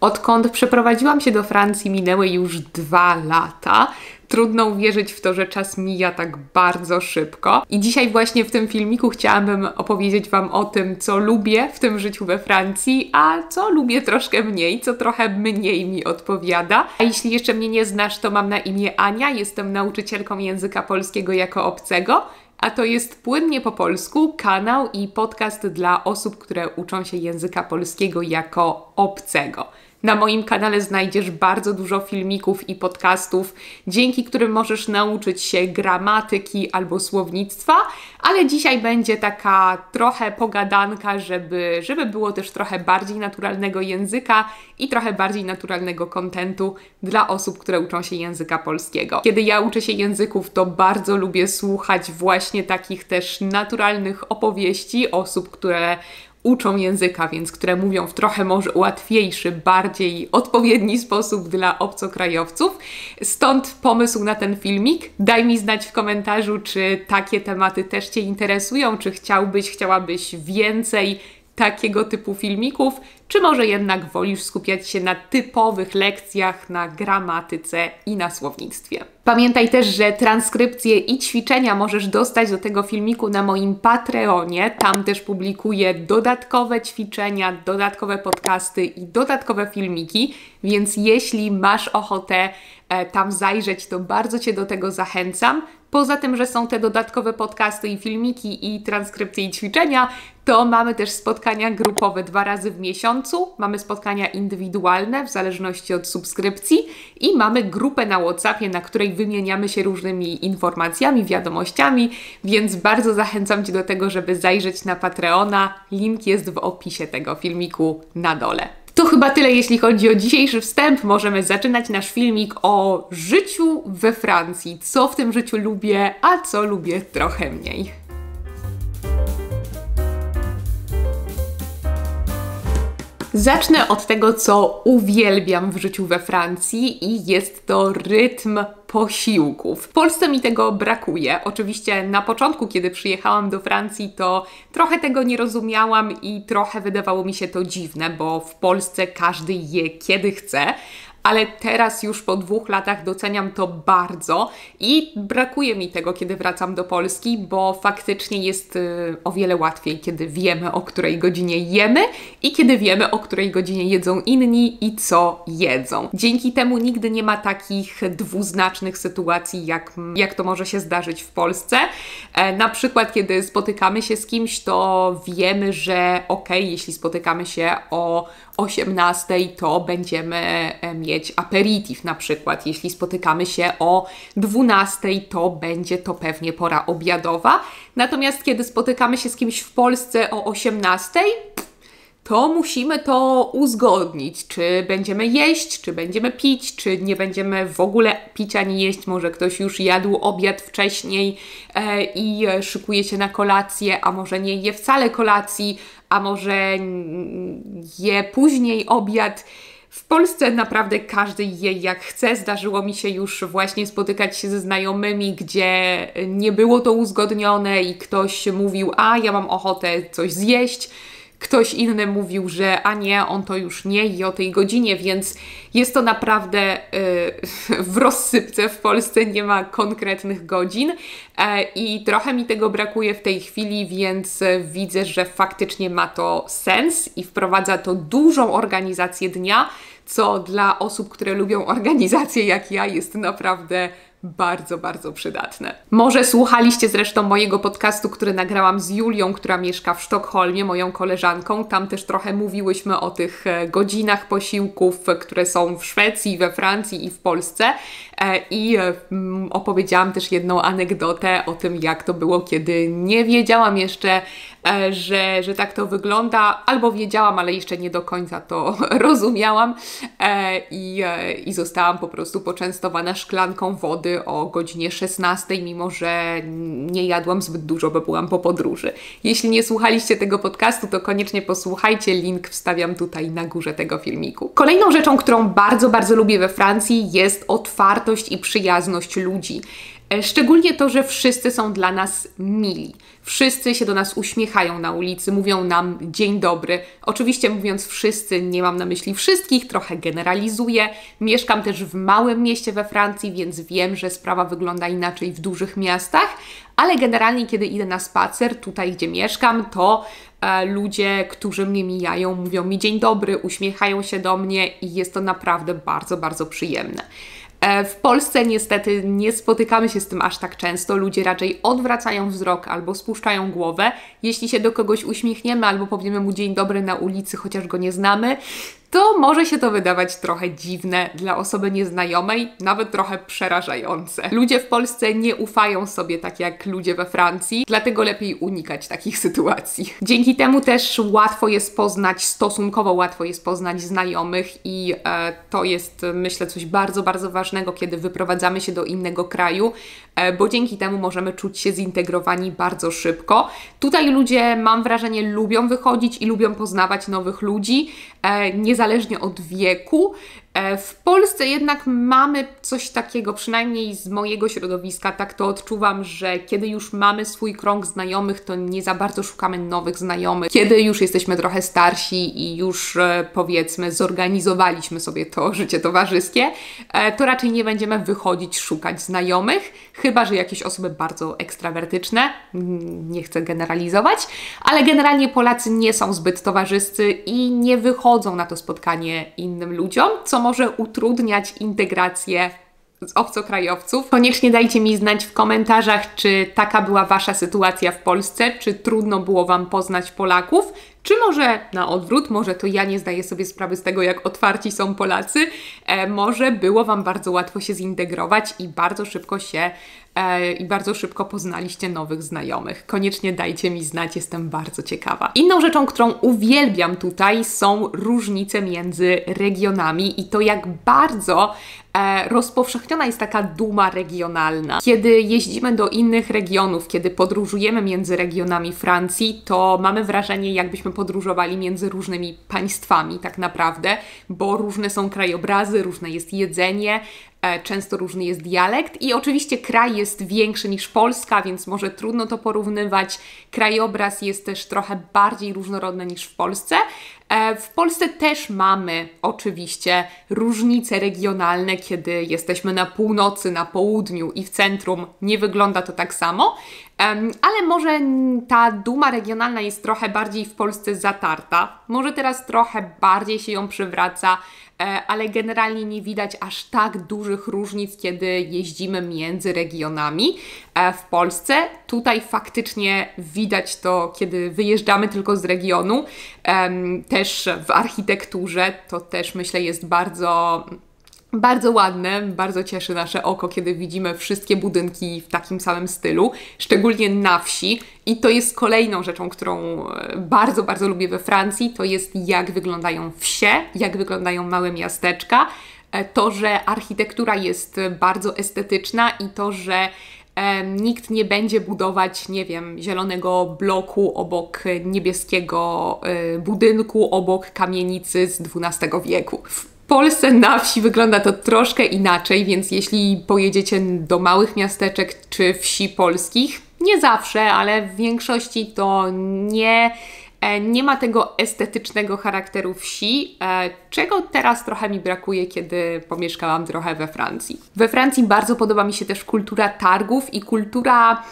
Odkąd przeprowadziłam się do Francji, minęły już 2 lata. Trudno uwierzyć w to, że czas mija tak bardzo szybko. I dzisiaj właśnie w tym filmiku chciałabym opowiedzieć Wam o tym, co lubię w tym życiu we Francji, a co lubię troszkę mniej, co trochę mniej mi odpowiada. A jeśli jeszcze mnie nie znasz, to mam na imię Ania, jestem nauczycielką języka polskiego jako obcego, a to jest Płynnie po polsku, kanał i podcast dla osób, które uczą się języka polskiego jako obcego. Na moim kanale znajdziesz bardzo dużo filmików i podcastów, dzięki którym możesz nauczyć się gramatyki albo słownictwa, ale dzisiaj będzie taka trochę pogadanka, żeby było też trochę bardziej naturalnego języka i trochę bardziej naturalnego kontentu dla osób, które uczą się języka polskiego. Kiedy ja uczę się języków, to bardzo lubię słuchać właśnie takich też naturalnych opowieści osób, które uczą języka, więc które mówią w trochę może łatwiejszy, bardziej odpowiedni sposób dla obcokrajowców. Stąd pomysł na ten filmik. Daj mi znać w komentarzu, czy takie tematy też Cię interesują, czy chciałabyś więcej takiego typu filmików, czy może jednak wolisz skupiać się na typowych lekcjach, na gramatyce i na słownictwie. Pamiętaj też, że transkrypcje i ćwiczenia możesz dostać do tego filmiku na moim Patreonie. Tam też publikuję dodatkowe ćwiczenia, dodatkowe podcasty i dodatkowe filmiki, więc jeśli masz ochotę tam zajrzeć, to bardzo Cię do tego zachęcam. Poza tym, że są te dodatkowe podcasty i filmiki i transkrypcje i ćwiczenia, to mamy też spotkania grupowe 2 razy w miesiącu, mamy spotkania indywidualne w zależności od subskrypcji i mamy grupę na WhatsAppie, na której wymieniamy się różnymi informacjami, wiadomościami, więc bardzo zachęcam Cię do tego, żeby zajrzeć na Patreona. Link jest w opisie tego filmiku na dole. To chyba tyle, jeśli chodzi o dzisiejszy wstęp. Możemy zaczynać nasz filmik o życiu we Francji. Co w tym życiu lubię, a co lubię trochę mniej. Zacznę od tego, co uwielbiam w życiu we Francji i jest to rytm posiłków. W Polsce mi tego brakuje. Oczywiście na początku, kiedy przyjechałam do Francji, to trochę tego nie rozumiałam i trochę wydawało mi się to dziwne, bo w Polsce każdy je kiedy chce. Ale teraz już po 2 latach doceniam to bardzo i brakuje mi tego, kiedy wracam do Polski, bo faktycznie jest o wiele łatwiej, kiedy wiemy, o której godzinie jemy i kiedy wiemy, o której godzinie jedzą inni i co jedzą. Dzięki temu nigdy nie ma takich dwuznacznych sytuacji, jak to może się zdarzyć w Polsce. Na przykład, kiedy spotykamy się z kimś, to wiemy, że jeśli spotykamy się o 18, to będziemy mieć aperitif na przykład. Jeśli spotykamy się o 12, to będzie to pewnie pora obiadowa. Natomiast kiedy spotykamy się z kimś w Polsce o 18, to musimy to uzgodnić, czy będziemy jeść, czy będziemy pić, czy nie będziemy w ogóle pić ani jeść. Może ktoś już jadł obiad wcześniej i szykuje się na kolację, a może nie je wcale kolacji, a może je później obiad. W Polsce naprawdę każdy je jak chce. Zdarzyło mi się już właśnie spotykać się ze znajomymi, gdzie nie było to uzgodnione i ktoś mówił, ja mam ochotę coś zjeść. Ktoś inny mówił, że nie, on to już nie je o tej godzinie, więc jest to naprawdę w rozsypce. W Polsce nie ma konkretnych godzin i trochę mi tego brakuje w tej chwili, więc widzę, że faktycznie ma to sens i wprowadza to dużą organizację dnia, co dla osób, które lubią organizację jak ja, jest naprawdę bardzo, bardzo przydatne. Może słuchaliście zresztą mojego podcastu, który nagrałam z Julią, która mieszka w Sztokholmie, moją koleżanką. Tam też trochę mówiłyśmy o tych godzinach posiłków, które są w Szwecji, we Francji i w Polsce. I opowiedziałam też jedną anegdotę o tym, jak to było, kiedy nie wiedziałam jeszcze, że tak to wygląda, albo wiedziałam, ale jeszcze nie do końca to rozumiałam i zostałam po prostu poczęstowana szklanką wody o godzinie 16, mimo że nie jadłam zbyt dużo, bo byłam po podróży. Jeśli nie słuchaliście tego podcastu, to koniecznie posłuchajcie, link wstawiam tutaj na górze tego filmiku. Kolejną rzeczą, którą bardzo, bardzo lubię we Francji, jest otwartość i przyjazność ludzi. Szczególnie to, że wszyscy są dla nas mili. Wszyscy się do nas uśmiechają na ulicy, mówią nam dzień dobry. Oczywiście mówiąc wszyscy, nie mam na myśli wszystkich, trochę generalizuję. Mieszkam też w małym mieście we Francji, więc wiem, że sprawa wygląda inaczej w dużych miastach, ale generalnie kiedy idę na spacer, tutaj gdzie mieszkam, to ludzie, którzy mnie mijają, mówią mi dzień dobry, uśmiechają się do mnie i jest to naprawdę bardzo, bardzo przyjemne. W Polsce niestety nie spotykamy się z tym aż tak często. Ludzie raczej odwracają wzrok albo spuszczają głowę. Jeśli się do kogoś uśmiechniemy albo powiemy mu dzień dobry na ulicy, chociaż go nie znamy, to może się to wydawać trochę dziwne dla osoby nieznajomej, nawet trochę przerażające. Ludzie w Polsce nie ufają sobie tak jak ludzie we Francji, dlatego lepiej unikać takich sytuacji. Dzięki temu też stosunkowo łatwo jest poznać znajomych i to jest, myślę, coś bardzo, bardzo ważnego, kiedy wyprowadzamy się do innego kraju, bo dzięki temu możemy czuć się zintegrowani bardzo szybko. Tutaj ludzie, mam wrażenie, lubią wychodzić i lubią poznawać nowych ludzi, niezależnie od wieku. W Polsce jednak mamy coś takiego, przynajmniej z mojego środowiska, tak to odczuwam, że kiedy już mamy swój krąg znajomych, to nie za bardzo szukamy nowych znajomych. Kiedy już jesteśmy trochę starsi i już powiedzmy zorganizowaliśmy sobie to życie towarzyskie, to raczej nie będziemy wychodzić szukać znajomych, chyba że jakieś osoby bardzo ekstrawertyczne, nie chcę generalizować, ale generalnie Polacy nie są zbyt towarzyscy i nie wychodzą na to spotkanie innym ludziom, co może utrudniać integrację z obcokrajowców. Koniecznie dajcie mi znać w komentarzach, czy taka była Wasza sytuacja w Polsce, czy trudno było Wam poznać Polaków, czy może na odwrót, może to ja nie zdaję sobie sprawy z tego, jak otwarci są Polacy, może było Wam bardzo łatwo się zintegrować i bardzo szybko poznaliście nowych znajomych. Koniecznie dajcie mi znać, jestem bardzo ciekawa. Inną rzeczą, którą uwielbiam tutaj, są różnice między regionami i to, jak bardzo rozpowszechniona jest taka duma regionalna. Kiedy jeździmy do innych regionów, kiedy podróżujemy między regionami Francji, to mamy wrażenie, jakbyśmy podróżowali między różnymi państwami tak naprawdę, bo różne są krajobrazy, różne jest jedzenie, często różny jest dialekt i oczywiście kraj jest większy niż Polska, więc może trudno to porównywać. Krajobraz jest też trochę bardziej różnorodny niż w Polsce. W Polsce też mamy oczywiście różnice regionalne, kiedy jesteśmy na północy, na południu i w centrum nie wygląda to tak samo, ale może ta duma regionalna jest trochę bardziej w Polsce zatarta, może teraz trochę bardziej się ją przywraca, ale generalnie nie widać aż tak dużych różnic, kiedy jeździmy między regionami w Polsce. Tutaj faktycznie widać to, kiedy wyjeżdżamy tylko z regionu. Też w architekturze to też myślę jest bardzo ładne, bardzo cieszy nasze oko, kiedy widzimy wszystkie budynki w takim samym stylu, szczególnie na wsi. I to jest kolejną rzeczą, którą bardzo, bardzo lubię we Francji, to jest jak wyglądają wsie, jak wyglądają małe miasteczka, to, że architektura jest bardzo estetyczna i to, że nikt nie będzie budować, nie wiem, zielonego bloku obok niebieskiego budynku, obok kamienicy z XII wieku. W Polsce na wsi wygląda to troszkę inaczej, więc jeśli pojedziecie do małych miasteczek czy wsi polskich, nie zawsze, ale w większości to nie ma tego estetycznego charakteru wsi, czego teraz trochę mi brakuje, kiedy pomieszkałam trochę we Francji. We Francji bardzo podoba mi się też kultura targów i kultura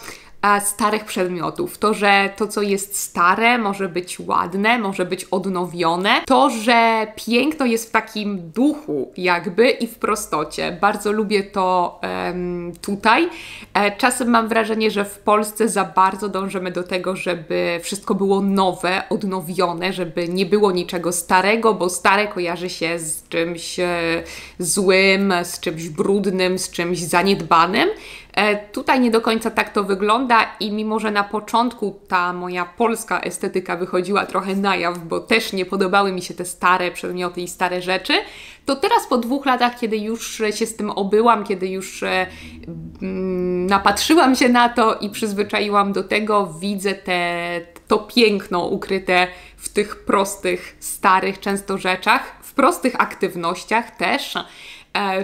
starych przedmiotów. To, że to, co jest stare, może być ładne, może być odnowione. To, że piękno jest w takim duchu jakby i w prostocie. Bardzo lubię to tutaj. Czasem mam wrażenie, że w Polsce za bardzo dążymy do tego, żeby wszystko było nowe, odnowione, żeby nie było niczego starego, bo stare kojarzy się z czymś złym, z czymś brudnym, z czymś zaniedbanym. Tutaj nie do końca tak to wygląda i mimo, że na początku ta moja polska estetyka wychodziła trochę na jaw, bo też nie podobały mi się te stare przedmioty i stare rzeczy, to teraz po 2 latach, kiedy już się z tym obyłam, kiedy już napatrzyłam się na to i przyzwyczaiłam do tego, widzę to piękno ukryte w tych prostych, starych często rzeczach, w prostych aktywnościach też.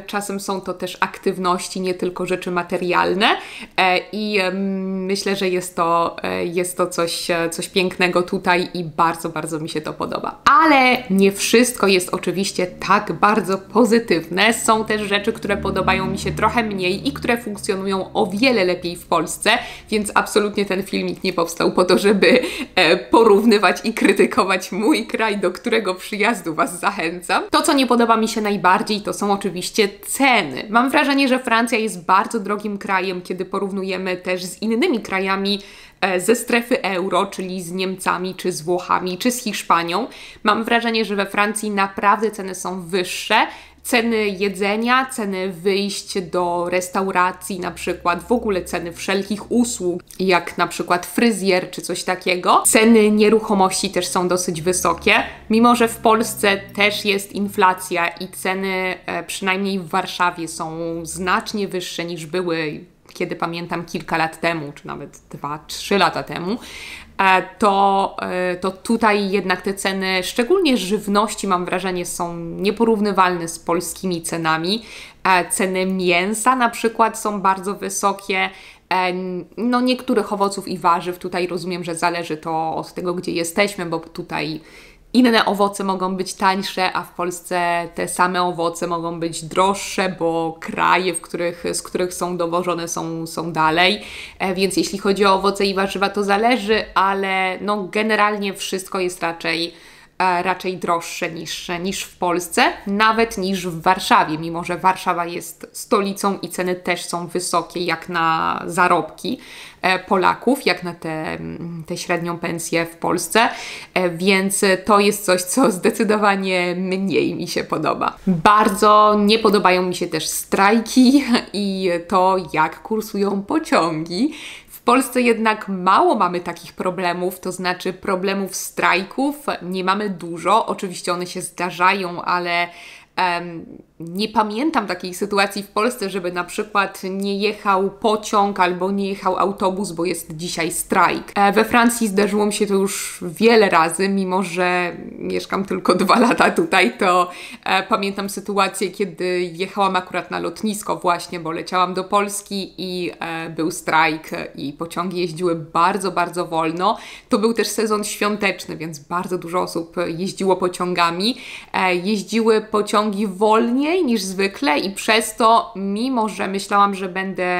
Czasem są to też aktywności, nie tylko rzeczy materialne i myślę, że jest to coś pięknego tutaj i bardzo, bardzo mi się to podoba. Ale nie wszystko jest oczywiście tak bardzo pozytywne. Są też rzeczy, które podobają mi się trochę mniej i które funkcjonują o wiele lepiej w Polsce, więc absolutnie ten filmik nie powstał po to, żeby porównywać i krytykować mój kraj, do którego przyjazdu Was zachęcam. To, co nie podoba mi się najbardziej, to są oczywiście ceny. Mam wrażenie, że Francja jest bardzo drogim krajem, kiedy porównujemy też z innymi krajami ze strefy euro, czyli z Niemcami, czy z Włochami, czy z Hiszpanią. Mam wrażenie, że we Francji naprawdę ceny są wyższe. Ceny jedzenia, ceny wyjść do restauracji na przykład, w ogóle ceny wszelkich usług, jak na przykład fryzjer czy coś takiego. Ceny nieruchomości też są dosyć wysokie, mimo że w Polsce też jest inflacja i ceny przynajmniej w Warszawie są znacznie wyższe niż były, kiedy pamiętam, kilka lat temu, czy nawet 2-3 lata temu. To tutaj jednak te ceny, szczególnie żywności, mam wrażenie, są nieporównywalne z polskimi cenami. Ceny mięsa na przykład są bardzo wysokie. No niektórych owoców i warzyw tutaj rozumiem, że zależy to od tego, gdzie jesteśmy, bo tutaj inne owoce mogą być tańsze, a w Polsce te same owoce mogą być droższe, bo kraje, z których są dowożone, są dalej. Więc jeśli chodzi o owoce i warzywa, to zależy, ale no generalnie wszystko jest raczej droższe niż w Polsce, nawet niż w Warszawie, mimo że Warszawa jest stolicą i ceny też są wysokie, jak na zarobki Polaków, jak na tę średnią pensję w Polsce, więc to jest coś, co zdecydowanie mniej mi się podoba. Bardzo nie podobają mi się też strajki i to, jak kursują pociągi. W Polsce jednak mało mamy takich problemów, to znaczy problemów strajków nie mamy dużo. Oczywiście one się zdarzają, ale nie pamiętam takiej sytuacji w Polsce, żeby na przykład nie jechał pociąg albo nie jechał autobus, bo jest dzisiaj strajk. We Francji zdarzyło mi się to już wiele razy, mimo że mieszkam tylko 2 lata tutaj, to pamiętam sytuację, kiedy jechałam akurat na lotnisko właśnie, bo leciałam do Polski i był strajk i pociągi jeździły bardzo, bardzo wolno. To był też sezon świąteczny, więc bardzo dużo osób jeździło pociągami. Jeździły pociągi wolniej niż zwykle i przez to, mimo że myślałam, że będę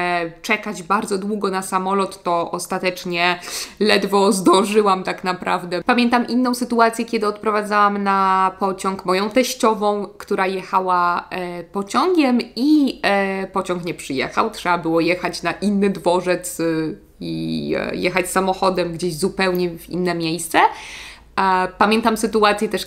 czekać bardzo długo na samolot, to ostatecznie ledwo zdążyłam tak naprawdę. Pamiętam inną sytuację, kiedy odprowadzałam na pociąg moją teściową, która jechała pociągiem i pociąg nie przyjechał. Trzeba było jechać na inny dworzec i jechać samochodem gdzieś zupełnie w inne miejsce. Pamiętam sytuację też,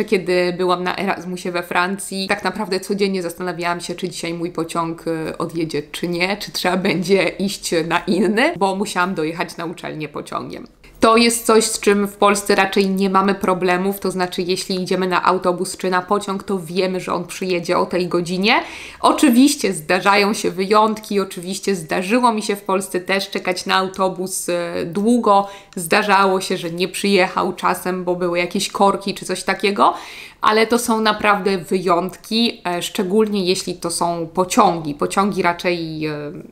kiedy byłam na Erasmusie we Francji. Tak naprawdę codziennie zastanawiałam się, czy dzisiaj mój pociąg odjedzie, czy nie, czy trzeba będzie iść na inny, bo musiałam dojechać na uczelnię pociągiem. To jest coś, z czym w Polsce raczej nie mamy problemów, to znaczy jeśli idziemy na autobus czy na pociąg, to wiemy, że on przyjedzie o tej godzinie. Oczywiście zdarzają się wyjątki, oczywiście zdarzyło mi się w Polsce też czekać na autobus długo. Zdarzało się, że nie przyjechał czasem, bo były jakieś korki czy coś takiego, ale to są naprawdę wyjątki, szczególnie jeśli to są pociągi. Pociągi raczej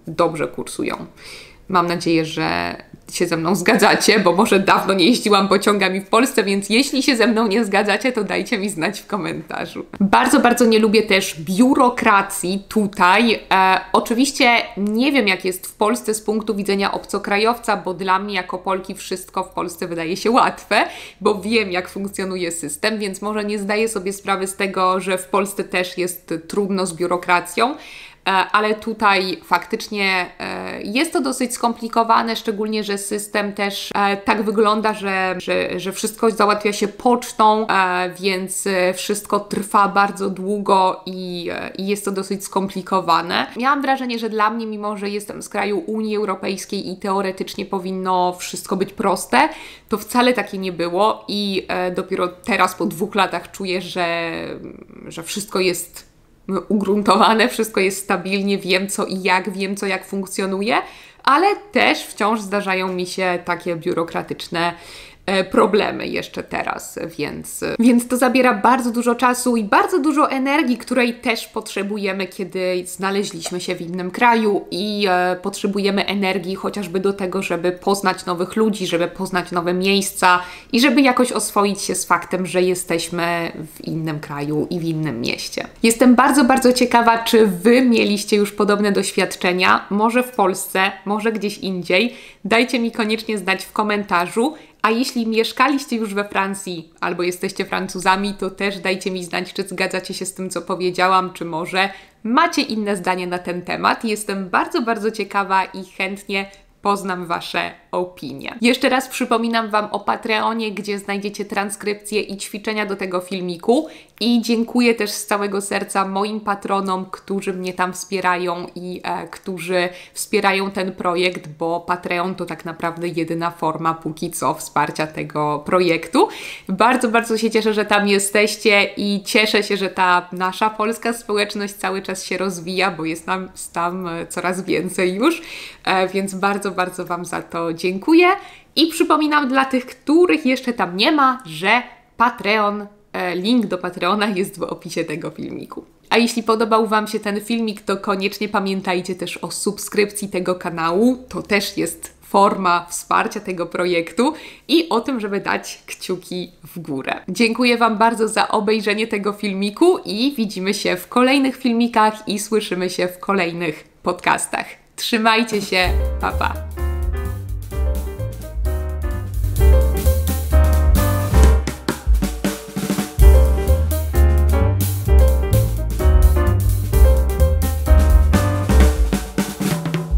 dobrze kursują. Mam nadzieję, że się ze mną zgadzacie, bo może dawno nie jeździłam pociągami w Polsce, więc jeśli się ze mną nie zgadzacie, to dajcie mi znać w komentarzu. Bardzo, bardzo nie lubię też biurokracji tutaj. Oczywiście nie wiem, jak jest w Polsce z punktu widzenia obcokrajowca, bo dla mnie jako Polki wszystko w Polsce wydaje się łatwe, bo wiem, jak funkcjonuje system, więc może nie zdaję sobie sprawy z tego, że w Polsce też jest trudno z biurokracją. Ale tutaj faktycznie jest to dosyć skomplikowane, szczególnie, że system też tak wygląda, że wszystko załatwia się pocztą, więc wszystko trwa bardzo długo i jest to dosyć skomplikowane. Miałam wrażenie, że dla mnie, mimo że jestem z kraju Unii Europejskiej i teoretycznie powinno wszystko być proste, to wcale takie nie było i dopiero teraz po 2 latach czuję, że wszystko jest ugruntowane, wszystko jest stabilnie, wiem co jak funkcjonuje, ale też wciąż zdarzają mi się takie biurokratyczne problemy jeszcze teraz, więc to zabiera bardzo dużo czasu i bardzo dużo energii, której też potrzebujemy, kiedy znaleźliśmy się w innym kraju i potrzebujemy energii chociażby do tego, żeby poznać nowych ludzi, żeby poznać nowe miejsca i żeby jakoś oswoić się z faktem, że jesteśmy w innym kraju i w innym mieście. Jestem bardzo, bardzo ciekawa, czy Wy mieliście już podobne doświadczenia, może w Polsce, może gdzieś indziej. Dajcie mi koniecznie znać w komentarzu. A jeśli mieszkaliście już we Francji albo jesteście Francuzami, to też dajcie mi znać, czy zgadzacie się z tym, co powiedziałam, czy może macie inne zdanie na ten temat. Jestem bardzo, bardzo ciekawa i chętnie poznam Wasze opinie. Jeszcze raz przypominam Wam o Patreonie, gdzie znajdziecie transkrypcję i ćwiczenia do tego filmiku i dziękuję też z całego serca moim patronom, którzy mnie tam wspierają i którzy wspierają ten projekt, bo Patreon to tak naprawdę jedyna forma póki co wsparcia tego projektu. Bardzo, bardzo się cieszę, że tam jesteście i cieszę się, że ta nasza polska społeczność cały czas się rozwija, bo jest nam tam coraz więcej już, więc bardzo, bardzo Wam za to dziękuję i przypominam dla tych, których jeszcze tam nie ma, że Patreon, link do Patreona jest w opisie tego filmiku. A jeśli podobał Wam się ten filmik, to koniecznie pamiętajcie też o subskrypcji tego kanału, to też jest forma wsparcia tego projektu i o tym, żeby dać kciuki w górę. Dziękuję Wam bardzo za obejrzenie tego filmiku i widzimy się w kolejnych filmikach i słyszymy się w kolejnych podcastach. Trzymajcie się, pa pa!